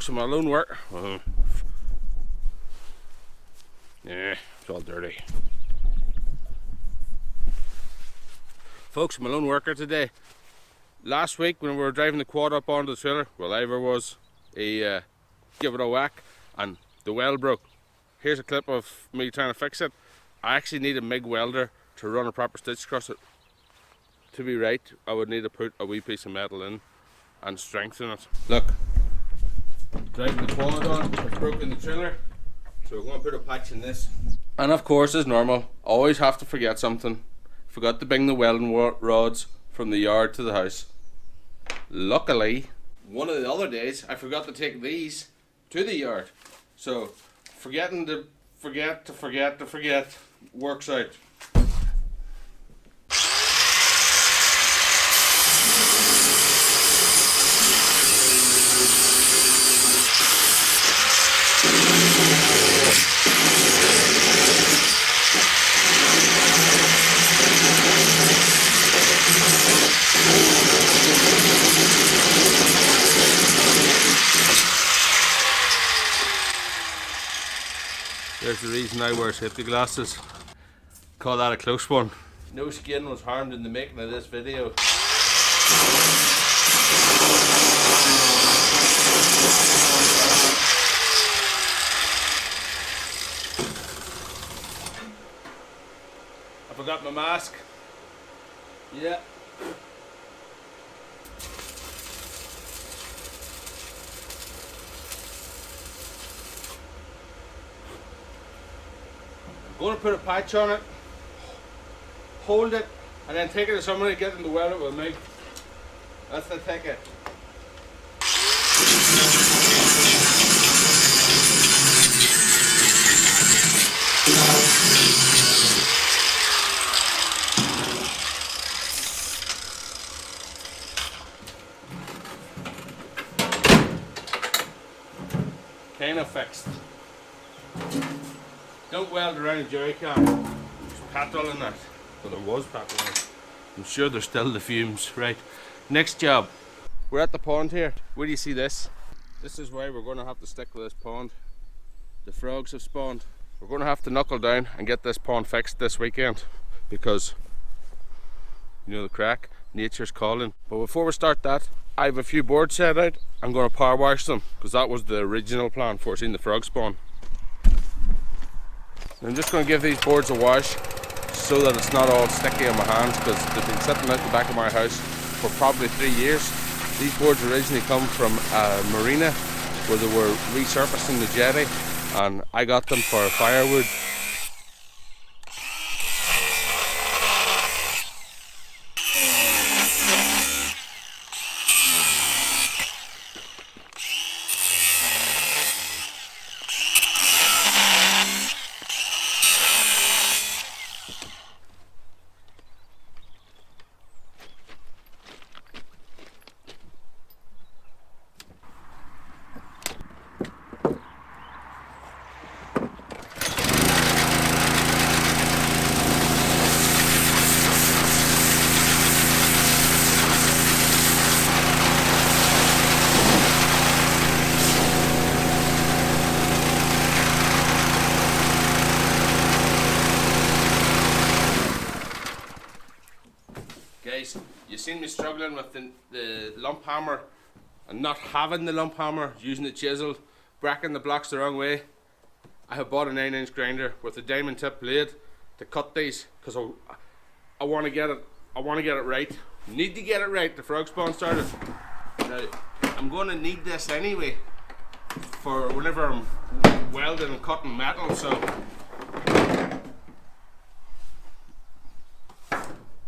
Folks, I'm a lone worker. Yeah, it's all dirty. Folks, I'm a lone worker today. Last week when we were driving the quad up onto the trailer, well, Ivor was, he gave it a whack and the weld broke. Here's a clip of me trying to fix it. I actually need a MIG welder to run a proper stitch across it. To be right, I would need to put a wee piece of metal in and strengthen it. Look, driving the quad on, I've broken the trailer, so we're going to put a patch in this. And of course, as normal, always have to forget something. Forgot to bring the welding rods from the yard to the house. Luckily, one of the other days, I forgot to take these to the yard. So, forgetting to forget works out. There's the reason I wear safety glasses. Call that a close one. No skin was harmed in the making of this video. I forgot my mask. Yeah. I'm going to put a patch on it, hold it, and then take it to somebody to get them to weld it with me. That's the ticket. Kind of fixed. Don't weld around a jerry can. There's petrol in that. Well, there was petrol in it. I'm sure there's still the fumes. Right, next job. We're at the pond here. Where do you see this? This is why we're going to have to stick with this pond. The frogs have spawned. We're going to have to knuckle down and get this pond fixed this weekend because, you know the crack, nature's calling. But before we start that, I have a few boards set out. I'm going to power wash them because that was the original plan for seeing the frog spawn. I'm just going to give these boards a wash so that it's not all sticky on my hands because they've been sitting out the back of my house for probably 3 years. These boards originally come from a marina where they were resurfacing the jetty and I got them for firewood. Guys, you seen me struggling with the lump hammer and not having the lump hammer, using the chisel, bracking the blocks the wrong way. I have bought a 9-inch grinder with a diamond tip blade to cut these because I want to get it right. Need to get it right. The frog spawn started. Now I'm going to need this anyway for whenever I'm welding and cutting metal. So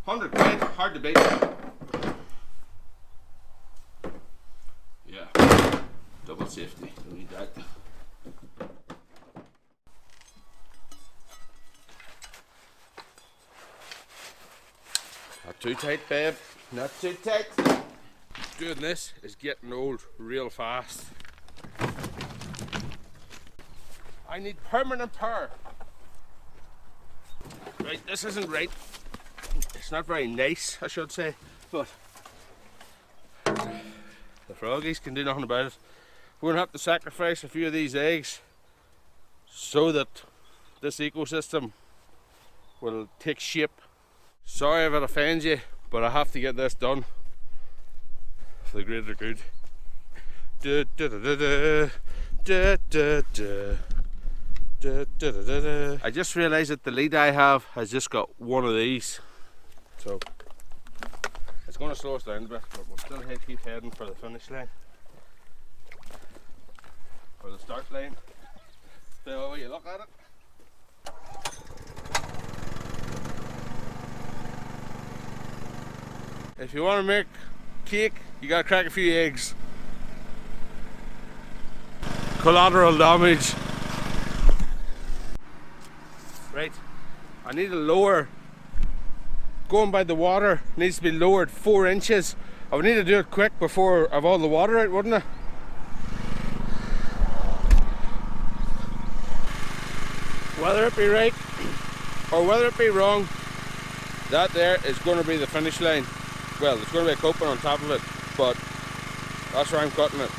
100 quid, hard to beat. Yeah, double safety, don't need that. Not too tight, babe, not too tight. Doing this is getting old real fast. I need permanent power. Right, this isn't right. It's not very nice, I should say, but the froggies can do nothing about it. we're going to have to sacrifice a few of these eggs so that this ecosystem will take shape. Sorry if it offends you, but I have to get this done for the greater good. I just realised that the lead I have has just got one of these, so it's going to slow us down a bit, but we'll still keep heading for the finish line, or the start line. The way you look at it. If you want to make cake, you gotta crack a few eggs. Collateral damage. Right, I need to lower, going by the water, needs to be lowered 4 inches. I would need to do it quick before I've all the water out, wouldn't I? Whether it be right or whether it be wrong, that there is going to be the finish line. Well, there's going to be a coping on top of it, but that's where I'm cutting it.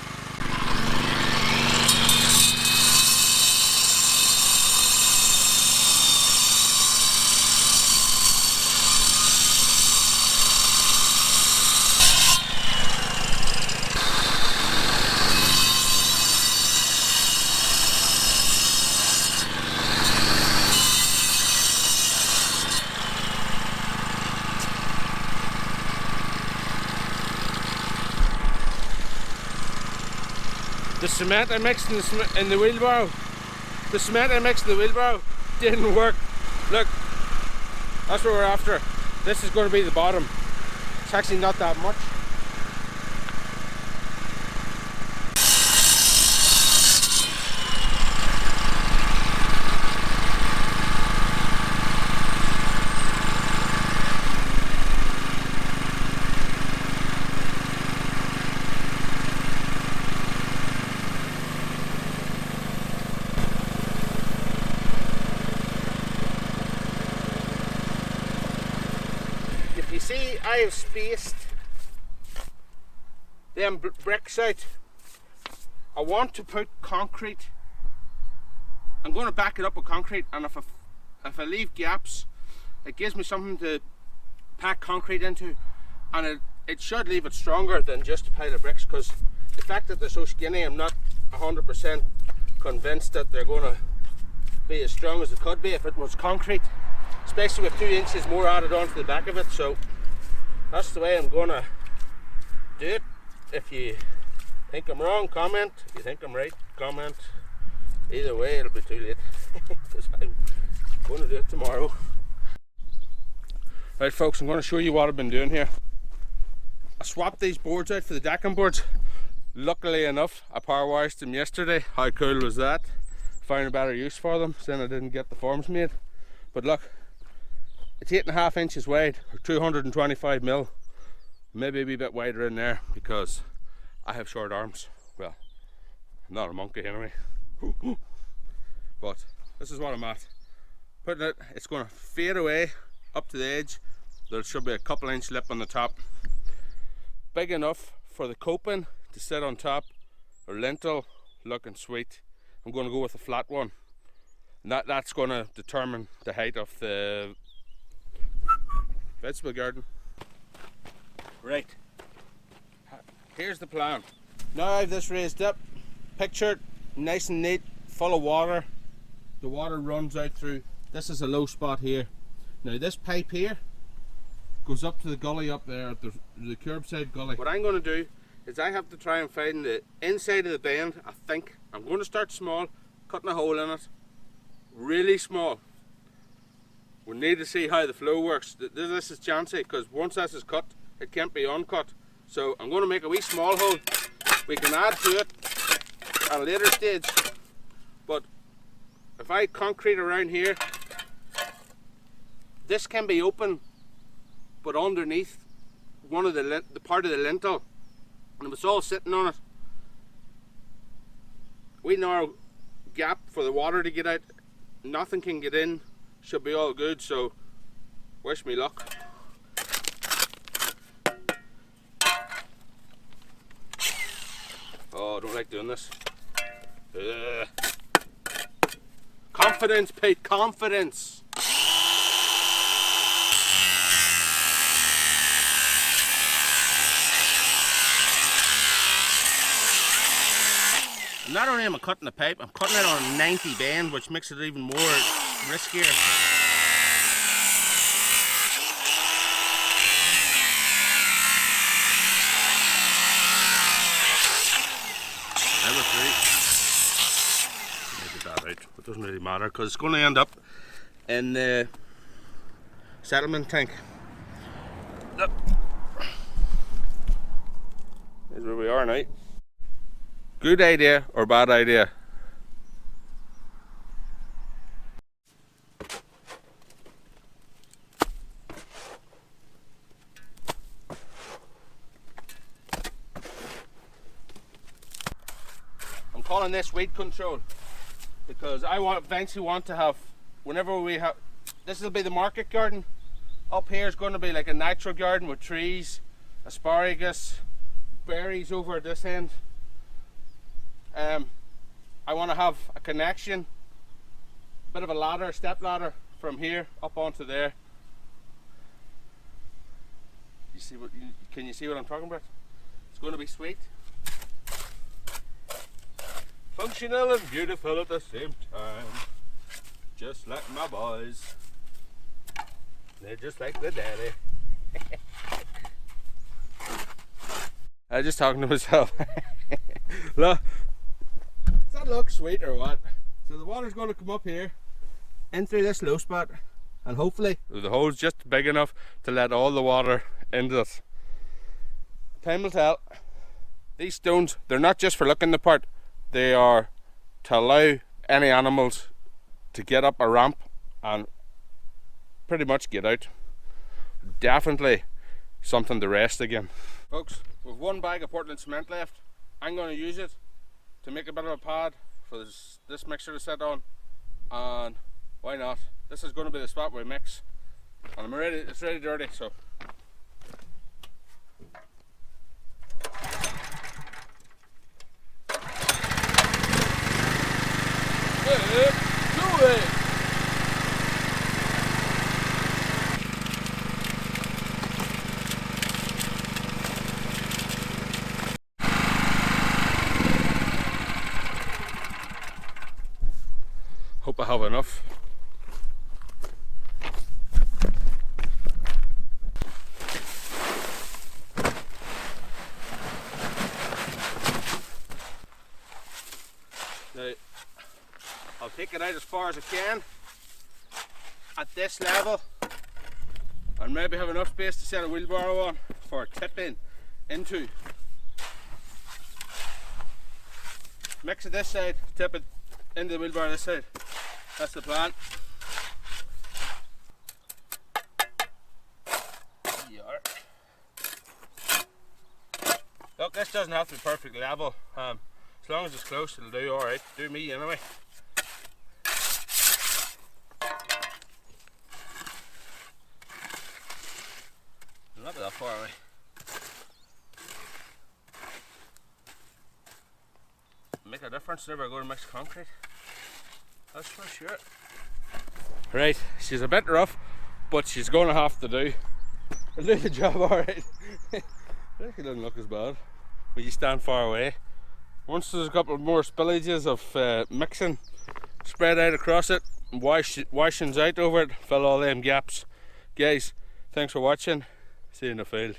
The cement I mixed in the wheelbarrow, didn't work. Look, that's what we're after. This is going to be the bottom. It's actually not that much. You see, I have spaced them bricks out. I want to put concrete. I'm going to back it up with concrete, and if I leave gaps, it gives me something to pack concrete into, and it should leave it stronger than just a pile of bricks, because the fact that they're so skinny, I'm not 100% convinced that they're going to be as strong as it could be if it was concrete, especially with 2 inches more added onto the back of it. So that's the way I'm gonna do it. If you think I'm wrong, comment. If you think I'm right, comment. Either way, it'll be too late because I'm going to do it tomorrow. Right folks, I'm going to show you what I've been doing here. I swapped these boards out for the decking boards. Luckily enough, I power washed them yesterday. How cool was that? Found a better use for them, then I didn't get the forms made. But look, it's 8.5 inches wide, or 225 mil. Maybe a wee bit wider in there because I have short arms. Well, I'm not a monkey anyway. But this is what I'm at. Putting it, it's going to fade away up to the edge. There should be a couple inch lip on the top. Big enough for the coping to sit on top, or lintel, looking sweet. I'm going to go with a flat one. And that's going to determine the height of the vegetable garden. Right, here's the plan. Now I have this raised up, picture it nice and neat, full of water. The water runs out through. This is a low spot here. Now this pipe here goes up to the gully up there, the curbside gully. What I'm going to do is I have to try and find the inside of the bend. I think I'm going to start small, cutting a hole in it, really small. We need to see how the flow works. This is chancy because once this is cut, it can't be uncut. So I'm going to make a wee small hole. We can add to it at a later stage. But if I concrete around here, this can be open, but underneath one of the part of the lintel, and if it's all sitting on it, we narrow gap for the water to get out. Nothing can get in. Should be all good. So wish me luck. Oh, don't don't like doing this. Confidence, Pete, confidence. Not only am I cutting the pipe, I'm cutting it on a 90 bend, which makes it even more riskier. Number 3. Make it that out. It doesn't really matter because it's going to end up in the settlement tank. Look. Here's where we are now. Good idea or bad idea? I'm calling this weed control because I eventually want to have, whenever we have, this will be the market garden. Up here is going to be like a natural garden with trees, asparagus, berries over at this end. I want to have a connection, a bit of a ladder, step ladder from here up onto there. You see what? Can you see what I'm talking about? It's going to be sweet, functional and beautiful at the same time, just like my boys. They're just like the daddy. I was just talking to myself. Look. Does that look sweet or what? So the water's going to come up here, in through this low spot, and hopefully the hole's just big enough to let all the water into it. Time will tell. These stones, they're not just for looking the part, they are to allow any animals to get up a ramp and pretty much get out. Definitely something to rest again. Folks, we've 1 bag of Portland cement left. I'm going to use it to make a bit of a pad for this mixture to sit on, and why not? This is going to be the spot where we mix, and I'm ready. It's ready dirty, so do it. Hope I have enough. Now, I'll take it out as far as I can at this level, and maybe have enough space to set a wheelbarrow on for tipping into. Mix it this side, tip it into the wheelbarrow this side. That's the plan. Look, this doesn't have to be perfect level. As long as it's close, it'll do alright. Do me anyway. Not that far away. Make a difference whenever I go to mix concrete. That's for sure. Right, she's a bit rough, but she's going to have to do. It'll do the job alright. I think it doesn't look as bad when you stand far away. Once there's a couple more spillages of mixing spread out across it, washings out over it, fill all them gaps. Guys, thanks for watching. See you in the field.